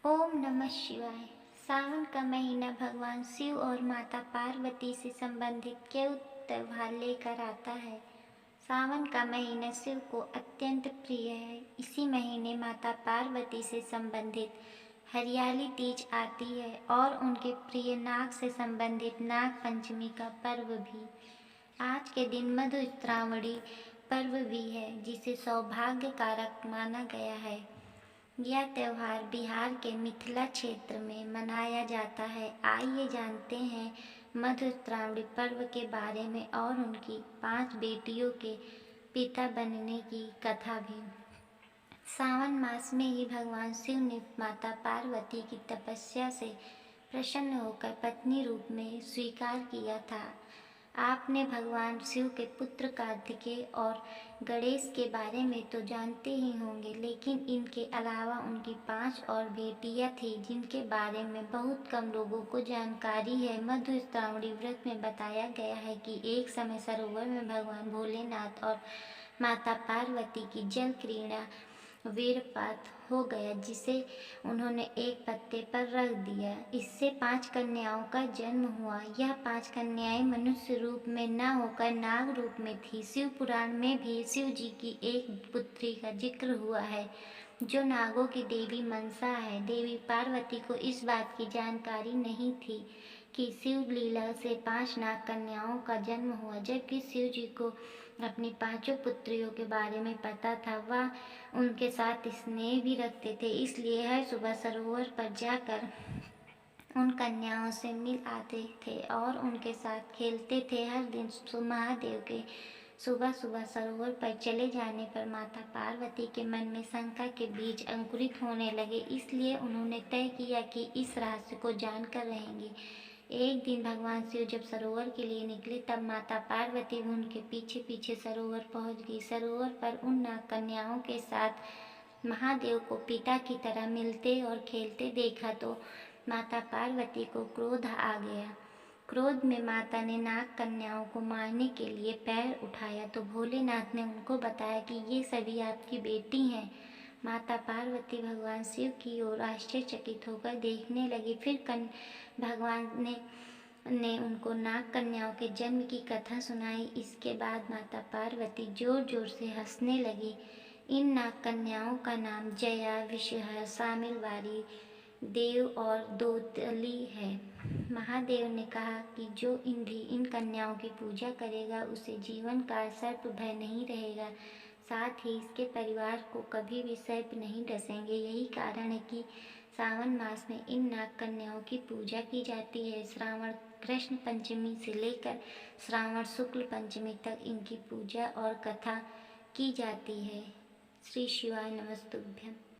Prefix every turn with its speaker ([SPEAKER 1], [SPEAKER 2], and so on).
[SPEAKER 1] ओम नमः शिवाय। सावन का महीना भगवान शिव और माता पार्वती से संबंधित क्यों त्योहार लेकर आता है। सावन का महीना शिव को अत्यंत प्रिय है। इसी महीने माता पार्वती से संबंधित हरियाली तीज आती है और उनके प्रिय नाग से संबंधित नाग पंचमी का पर्व भी। आज के दिन मधुश्रावणी पर्व भी है, जिसे सौभाग्य कारक माना गया है। यह त्योहार बिहार के मिथिला क्षेत्र में मनाया जाता है। आइए जानते हैं मधुश्रावणी पर्व के बारे में और उनकी 5 बेटियों के पिता बनने की कथा भी। सावन मास में ही भगवान शिव ने माता पार्वती की तपस्या से प्रसन्न होकर पत्नी रूप में स्वीकार किया था। आपने भगवान शिव के पुत्र कार्तिकेय और गणेश के बारे में तो जानते ही होंगे, लेकिन इनके अलावा उनकी 5 और बेटियां थीं, जिनके बारे में बहुत कम लोगों को जानकारी है। मधुश्रावणी व्रत में बताया गया है कि एक समय सरोवर में भगवान भोलेनाथ और माता पार्वती की जल क्रीड़ा वीरपात हो गया, जिसे उन्होंने एक पत्ते पर रख दिया। इससे 5 कन्याओं का जन्म हुआ। यह 5 कन्याएं मनुष्य रूप में न होकर नाग रूप में थी। शिव पुराण में भी शिव जी की एक पुत्री का जिक्र हुआ है, जो नागों की देवी मनसा है। देवी पार्वती को इस बात की जानकारी नहीं थी कि शिव लीला से 5 नाग कन्याओं का जन्म हुआ, जबकि शिव जी को अपनी 5 पुत्रियों के बारे में पता था। वह उनके साथ स्नेह भी रखते थे, इसलिए हर सुबह सरोवर पर जाकर उन कन्याओं से मिल आते थे और उनके साथ खेलते थे। हर दिन महादेव के सुबह सुबह सरोवर पर चले जाने पर माता पार्वती के मन में शंका के बीज अंकुरित होने लगे, इसलिए उन्होंने तय किया कि इस रहस्य को जानकर रहेंगे। एक दिन भगवान शिव जब सरोवर के लिए निकले, तब माता पार्वती भी उनके पीछे पीछे सरोवर पहुंच गई। सरोवर पर उन नाग कन्याओं के साथ महादेव को पिता की तरह मिलते और खेलते देखा तो माता पार्वती को क्रोध आ गया। क्रोध में माता ने नाग कन्याओं को मारने के लिए पैर उठाया तो भोलेनाथ ने उनको बताया कि ये सभी आपकी बेटी हैं। माता पार्वती भगवान शिव की ओर आश्चर्यचकित होकर देखने लगी। फिर भगवान ने उनको नाग कन्याओं के जन्म की कथा सुनाई। इसके बाद माता पार्वती जोर जोर से हंसने लगी। इन नाग कन्याओं का नाम जया, विषहर, सामिलवारी, देव और दोतली है। महादेव ने कहा कि जो इन कन्याओं की पूजा करेगा, उसे जीवन काल सर्प भय नहीं रहेगा। साथ ही इसके परिवार को कभी भी सर्प नहीं डसेंगे। यही कारण है कि सावन मास में इन नाग कन्याओं की पूजा की जाती है। श्रावण कृष्ण पंचमी से लेकर श्रावण शुक्ल पंचमी तक इनकी पूजा और कथा की जाती है। श्री शिवाय नमस्तुभ्यं।